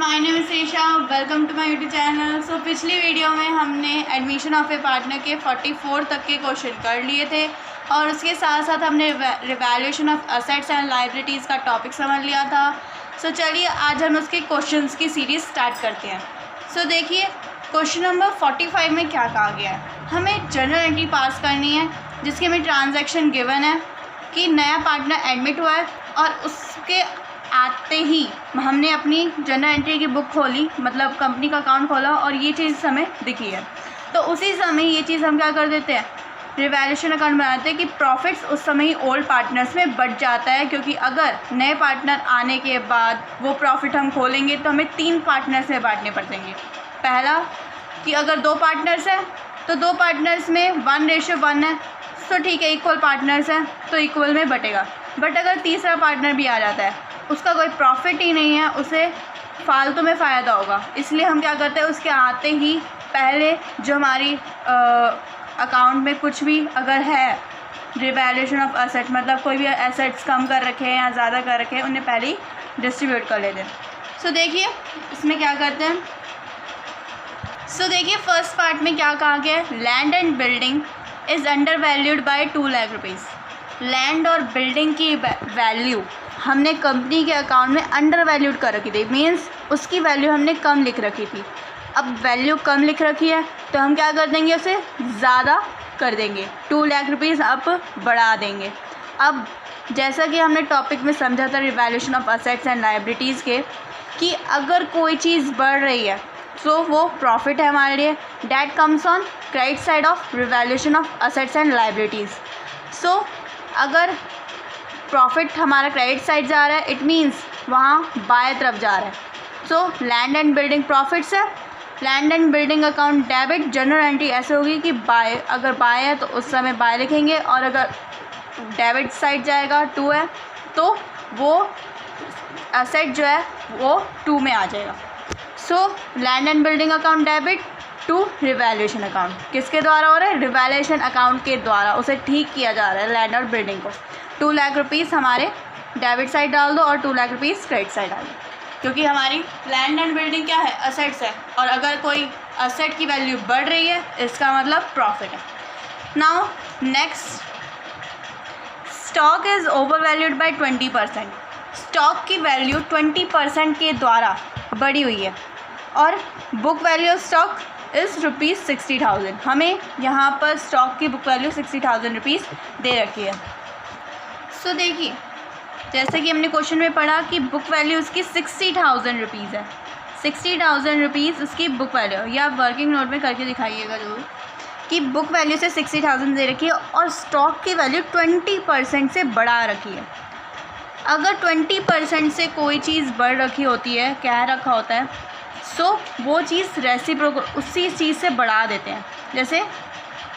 My name is Sheesha, welcome to my YouTube channel. So पिछली video में हमने admission of A partner के 44 तक के क्वेश्चन कर लिए थे और उसके साथ साथ हमने revaluation of assets and liabilities का टॉपिक समझ लिया था। सो चलिए आज हम उसके क्वेश्चंस की सीरीज़ स्टार्ट करते हैं। सो देखिए क्वेश्चन नंबर 45 में क्या कहा गया है। हमें जर्नल एंट्री पास करनी है जिसके में ट्रांजैक्शन गिवन है कि नया पार्टनर एडमिट हुआ है और उसके आते ही हमने अपनी जर्नल एंट्री की बुक खोली, मतलब कंपनी का अकाउंट खोला और ये चीज़ हमें दिखी है। तो उसी समय ये चीज़ हम क्या कर देते हैं, रिवैल्यूएशन अकाउंट बनाते हैं कि प्रॉफिट्स उस समय ही ओल्ड पार्टनर्स में बढ़ जाता है, क्योंकि अगर नए पार्टनर आने के बाद वो प्रॉफिट हम खोलेंगे तो हमें 3 पार्टनर्स में बांटने पड़ेंगे। पहला कि अगर 2 पार्टनर्स हैं तो 2 पार्टनर्स में 1:1 है, तो ठीक है इक्वल पार्टनर्स हैं तो इक्वल में बटेगा। बट अगर तीसरा पार्टनर भी आ जाता है, उसका कोई प्रॉफिट ही नहीं है, उसे फालतू में फ़ायदा होगा, इसलिए हम क्या करते हैं उसके आते ही पहले जो हमारी अकाउंट में कुछ भी अगर है रिवैल्यूएशन ऑफ एसेट, मतलब कोई भी एसेट्स कम कर रखे हैं या ज़्यादा कर रखे हैं, उन्हें पहले ही डिस्ट्रीब्यूट कर लेते हैं। सो देखिए इसमें क्या करते हैं। सो देखिए फर्स्ट पार्ट में क्या कहा गया है, land and building is under valued by 2 lakh rupees. Land और बिल्डिंग की वैल्यू हमने कंपनी के अकाउंट में अंडर वैल्यूड कर रखी थी, मींस उसकी वैल्यू हमने कम लिख रखी थी। अब वैल्यू कम लिख रखी है तो हम क्या कर देंगे, उसे ज़्यादा कर देंगे, 2 लाख रुपीज़ अब बढ़ा देंगे। अब जैसा कि हमने टॉपिक में समझा था revaluation of assets and liabilities के, कि अगर कोई चीज़ बढ़ रही है तो वो प्रॉफिट है हमारे लिए, that comes on credit side of revaluation of assets and liabilities. So अगर प्रॉफिट हमारा क्रेडिट साइड जा रहा है, इट मीन्स वहाँ बाय तरफ जा रहा है। So land and building profits है, land and building account debit, general entry ऐसे होगी कि बाय, अगर बाय है तो उस समय बाय लिखेंगे, और अगर डेबिट साइड जाएगा 2 है तो वो एसेट जो है वो 2 में आ जाएगा। So land and building account debit to revaluation account किसके द्वारा हो रहा है, रिवैल्यूएशन अकाउंट के द्वारा उसे ठीक किया जा रहा है लैंड और बिल्डिंग को। 2 लाख रुपीज़ हमारे डेबिट साइड डाल दो और 2 लाख रुपीज़ क्रेडिट साइड डाल दो, क्योंकि हमारी लैंड एंड बिल्डिंग क्या है, असेट्स है, और अगर कोई असेट की वैल्यू बढ़ रही है इसका मतलब प्रॉफिट है। Now next, stock is over valued by 20%। Stock की वैल्यू 20% के द्वारा बढ़ी हुई है और book value of stock is ₹60,000। हमें यहाँ पर स्टॉक की बुक वैल्यू 60,000 रुपीज़ दे रखी है। सो देखिए जैसे कि हमने क्वेश्चन में पढ़ा कि बुक वैल्यू उसकी 60,000 रुपीज़ है, 60,000 रुपीज़ उसकी बुक वैल्यू, या आप वर्किंग नोट में करके दिखाइएगा जरूर कि बुक वैल्यू से 60,000 दे रखी है और स्टॉक की वैल्यू 20% से बढ़ा रखी है। अगर 20% से कोई चीज़ बढ़ रखी होती है, कह रखा होता है, सो वो चीज़ रेसिप्रोकल उसी चीज़ से बढ़ा देते हैं। जैसे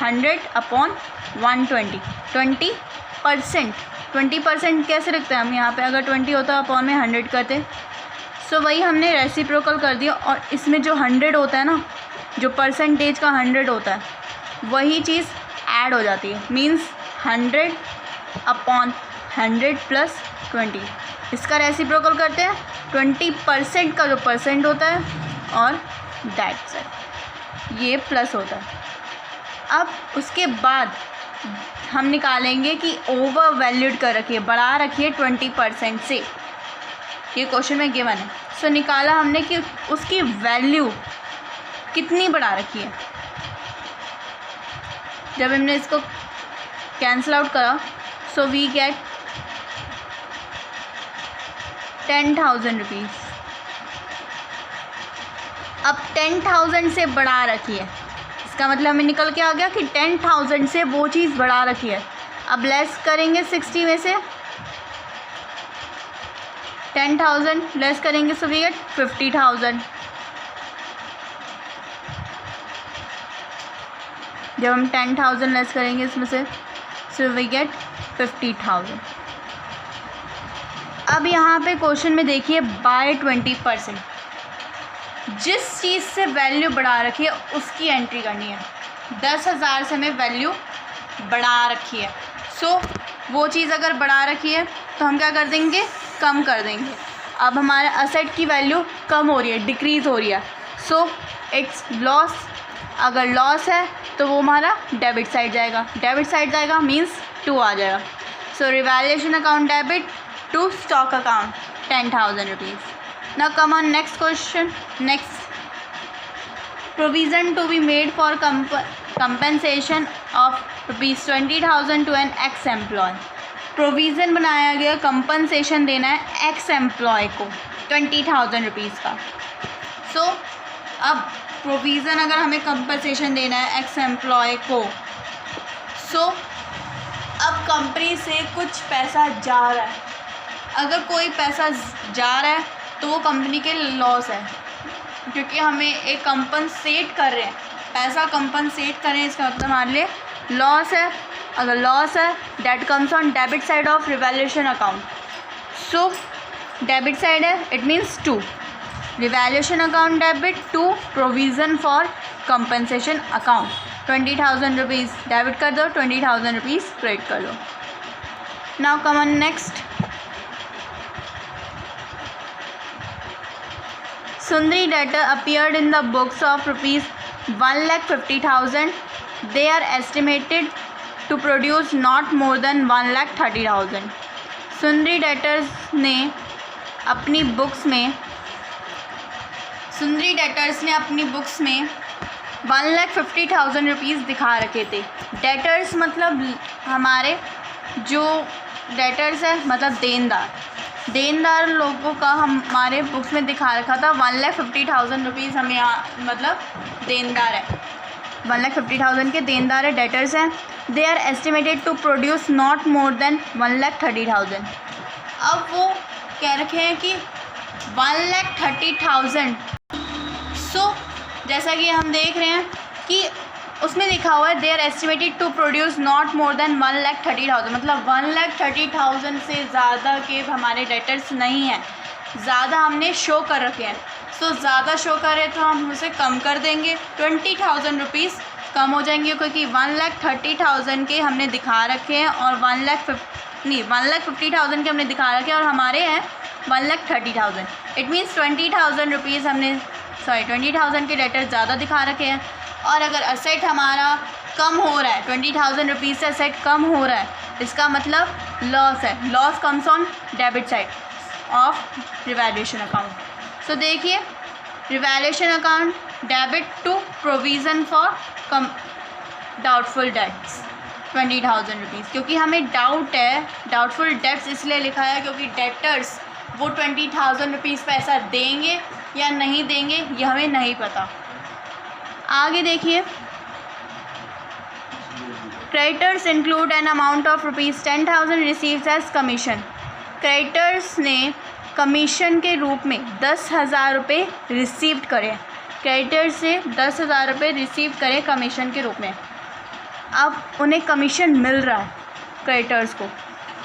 100/120, 20% कैसे रखते हैं हम यहाँ पे, अगर 20 होता अपॉन में 100 करते, सो वही हमने रेसिप्रोकल कर दिया। और इसमें जो 100 होता है ना, जो परसेंटेज का 100 होता है, वही चीज़ ऐड हो जाती है, मींस 100/100 + 20, इसका रेसिप्रोकल करते हैं 20% का जो परसेंट होता है और दैट्स इट, ये प्लस होता है। अब उसके बाद हम निकालेंगे कि ओवर वैल्यूड कर रखी है, बढ़ा रखी है 20% से, ये क्वेश्चन में गिवन है। सो निकाला हमने कि उसकी वैल्यू कितनी बढ़ा रखी है। जब हमने इसको कैंसिल आउट करा, सो वी गेट 10,000 रुपीज़। अब 10,000 से बढ़ा रखी है, इसका मतलब हमें निकल के आ गया कि 10,000 से वो चीज़ बढ़ा रखी है। अब लेस करेंगे 60 में से, 10,000 लेस करेंगे, सो वी गेट 50,000। जब हम 10,000 लेस करेंगे इसमें से, सो वी गेट 50,000। अब यहाँ पे क्वेश्चन में देखिए बाय 20%, जिस चीज़ से वैल्यू बढ़ा रखी है उसकी एंट्री करनी है। 10,000 से हमें वैल्यू बढ़ा रखी है, सो वो चीज़ अगर बढ़ा रखी है तो हम क्या कर देंगे, कम कर देंगे। अब हमारा असेट की वैल्यू कम हो रही है, डिक्रीज़ हो रही है, सो इट्स लॉस। अगर लॉस है तो वो हमारा डेबिट साइड जाएगा, डेबिट साइड जाएगा मीन्स 2 आ जाएगा। So revaluation account debit to stock account 10,000 rupees. Now come on next question. Next, provision to be made for compensation of ₹20,000 to an ex employ. Provision बनाया गया, compensation देना है x employ को 20,000 rupees का। सो अब provision अगर हमें compensation देना है एक्स एम्प्लॉय को, सो अब कंपनी से कुछ पैसा जा रहा है। अगर कोई पैसा जा रहा है तो वो कंपनी के लॉस है, क्योंकि हमें एक कंपनसेट कर रहे हैं, पैसा कंपनसेट कर रहे हैं, इसका मतलब हमारे लिए लॉस है। अगर लॉस है that comes on debit side of revaluation account. So debit side है, it means 2। Revaluation account debit to provision for compensation account 20,000 rupees debit कर दो, 20,000 रुपीज़ क्रेडिट कर दो। Now come on next. Sundri debtor appeared in the books of ₹1,50,000. They are estimated to produce not more than ₹1,30,000. Sundri debtors ने अपनी books में 1,50,000 rupees दिखा रखे थे। डेटर्स मतलब हमारे जो डेटर्स है मतलब देनदार लोगों का हमारे बुक्स में दिखा रखा था 1,50,000 रुपीज़ हमें मतलब देनदार है, 1,50,000 के देनदार है, डेटर्स हैं। They are estimated to produce not more than 1,30,000। अब वो कह रखे हैं कि 1,30,000। सो जैसा कि हम देख रहे हैं कि उसमें लिखा हुआ है they are estimated to produce not more than 1,30,000, मतलब 1,30,000 से ज़्यादा के हमारे डेटर्स नहीं हैं, ज़्यादा हमने शो कर रखे हैं। सो ज़्यादा शो करें तो हम उसे कम कर देंगे, 20,000 रुपीज़ कम हो जाएंगे, क्योंकि 1,30,000 के हमने दिखा रखे हैं और 1,50,000 के हमने दिखा रखे हैं और हमारे हैं 1,30,000। इट मीन्स 20,000 रुपीज़ 20,000 के डेटर ज़्यादा दिखा रखे हैं। और अगर असेट हमारा कम हो रहा है, 20,000 रुपीज़ से असेट कम हो रहा है, इसका मतलब लॉस है। Loss comes on debit side of revaluation account. So देखिए, revaluation account debit to provision for doubtful debts 20,000 rupees, क्योंकि हमें डाउट है, डाउटफुल डेट्स इसलिए लिखा है क्योंकि डेटर्स वो 20,000 रुपीज़ पैसा देंगे या नहीं देंगे ये हमें नहीं पता। आगे देखिए, creditors include an amount of ₹10,000 received as commission. Creditors ने कमीशन के रूप में 10,000 रुपये रिसीव्ड करें, क्रेडिटर्स से 10,000 रुपये रिसीव करें कमीशन के रूप में। अब उन्हें कमीशन मिल रहा है क्रेडिटर्स को,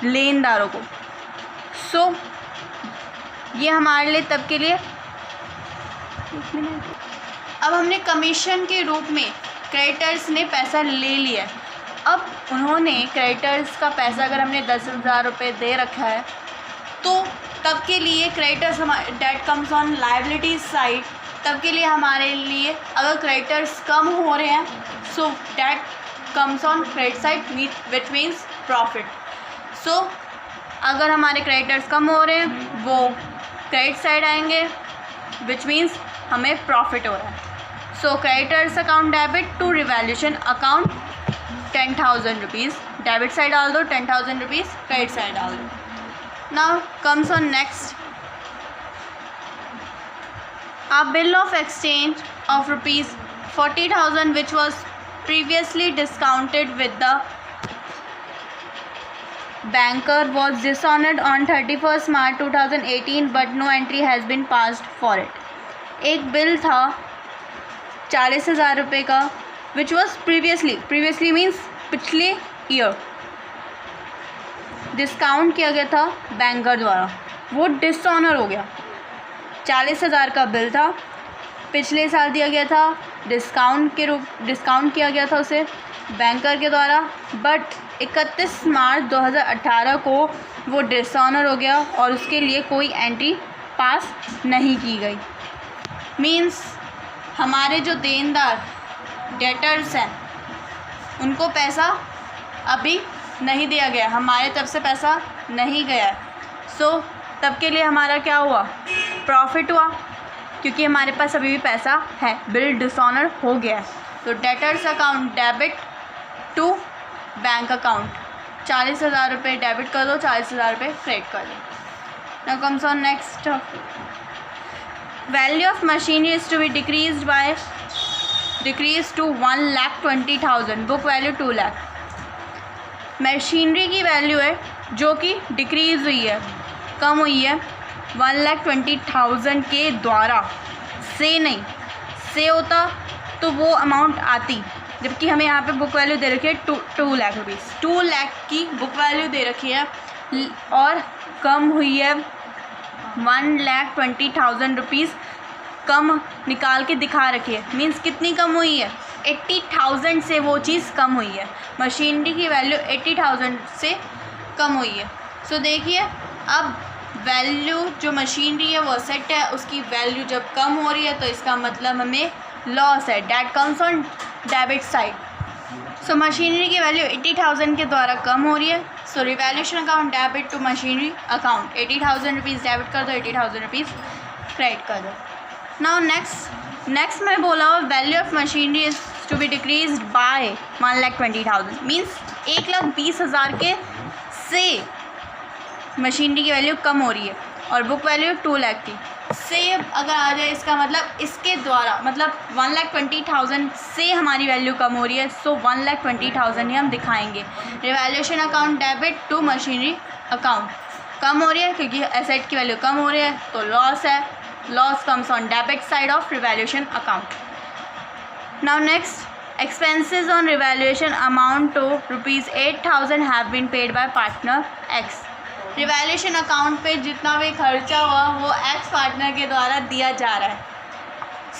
लेनदारों को। सो ये हमारे लिए तब के लिए अब हमने कमीशन के रूप में क्रेडिटर्स ने पैसा ले लिया। अब उन्होंने क्रेडिटर्स का पैसा अगर हमने 10,000 रुपये दे रखा है तो तब के लिए क्रेडिटर्स हमारे date comes on liability side. तब के लिए हमारे लिए अगर क्रेडिटर्स कम हो रहे हैं so that comes on credit side which means profit. So अगर हमारे क्रेडिटर्स कम हो रहे हैं वो क्रेडिट साइड आएंगे विच मीन्स हमें प्रॉफिट हो रहा है। So creditors account debit to revaluation account 10,000 rupees debit side डाल दो, 10,000 रुपीज़ क्रेडिट साइड डाल दो। Now comes on next, a bill of exchange of ₹40,000 which was previously discounted with the banker was dishonored on 31st March 2018 but no entry has been passed for it. एक bill था 40,000 रुपये का which was previously means पिछले year discount किया गया था banker द्वारा, वो डिसऑनर हो गया। 40,000 का बिल था, पिछले साल दिया गया था, डिस्काउंट किया गया था उसे बैंकर के द्वारा, बट 31 मार्च 2018 को वो डिसऑनर हो गया और उसके लिए कोई एंट्री पास नहीं की गई। मीन्स हमारे जो देनदार डेटर्स हैं उनको पैसा अभी नहीं दिया गया, हमारे तरफ से पैसा नहीं गया है। सो तब के लिए हमारा क्या हुआ, प्रॉफिट हुआ, क्योंकि हमारे पास अभी भी पैसा है, बिल डिसऑनर हो गया है। तो debtors account debit to bank account, 40,000 रुपये डेबिट कर दो, 40,000 रुपये क्रेडिट कर दो। Now comes on next, value of machinery is to be decrease to 1,20,000, book value 2 lakh. Machinery की वैल्यू है जो कि डिक्रीज़ हुई है, कम हुई है 1,20,000 के द्वारा, से नहीं, से होता तो वो अमाउंट आती, जबकि हमें यहाँ पे बुक वैल्यू दे रखी है 2 लाख रुपीज़, 2 लाख की बुक वैल्यू दे रखी है और कम हुई है 1,20,000 रुपीज़, कम निकाल के दिखा रखी है। मीन्स कितनी कम हुई है, 80,000 से वो चीज़ कम हुई है, मशीनरी की वैल्यू 80,000 से कम हुई है। सो देखिए, अब वैल्यू जो मशीनरी है वो असेट है, उसकी वैल्यू जब कम हो रही है तो इसका मतलब हमें लॉस है, that comes on debit side. So machinery की वैल्यू 80,000 के द्वारा कम हो रही है। So revaluation account debit to machinery account, 80,000 rupees debit कर दो, 80,000 रुपीज़ क्रेडिट कर दो। नाउ नेक्स्ट मैं बोला value of machinery is to be decrease by 1,20,000, means 1,20,000 के से मशीनरी की वैल्यू कम हो रही है और बुक वैल्यू 2 लाख की। से अगर आ जाए इसका मतलब इसके द्वारा, मतलब 1,20,000 से हमारी वैल्यू कम हो रही है, सो 1,20,000 ही हम दिखाएंगे। Revaluation account debit to machinery account, कम हो रही है क्योंकि एसेट की वैल्यू कम हो रही है तो लॉस है, loss comes on debit side of revaluation account. Now next, expenses on revaluation amount to ₹8,000 have been paid by partner X। Revaluation account पे जितना भी खर्चा हुआ वो एक्स पार्टनर के द्वारा दिया जा रहा है।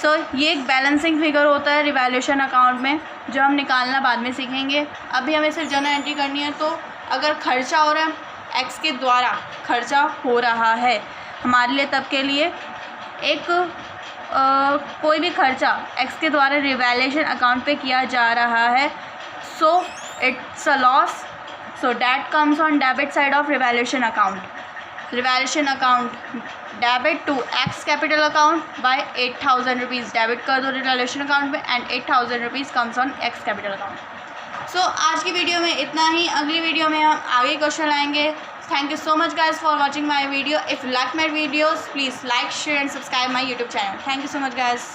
सो ये एक बैलेंसिंग फिगर होता है रिवैल्यूएशन अकाउंट में, जो हम निकालना बाद में सीखेंगे। अभी हमें सिर्फ जर्नल एंट्री करनी है। तो अगर खर्चा हो रहा है, एक्स के द्वारा खर्चा हो रहा है हमारे लिए, तब के लिए एक कोई भी खर्चा एक्स के द्वारा रिवैल्यूएशन अकाउंट पे किया जा रहा है, so it's a loss, so that comes on debit side of revaluation account. Revaluation account debit to X capital account by 8,000 rupees debit कर दो रिवैल्यूएशन अकाउंट में, and 8,000 rupees comes on X capital account. So आज की video में इतना ही। अगली video में हम आगे क्वेश्चन लाएंगे। Thank you so much guys for watching my video. If you like my videos, please like, share and subscribe my YouTube channel. Thank you so much guys.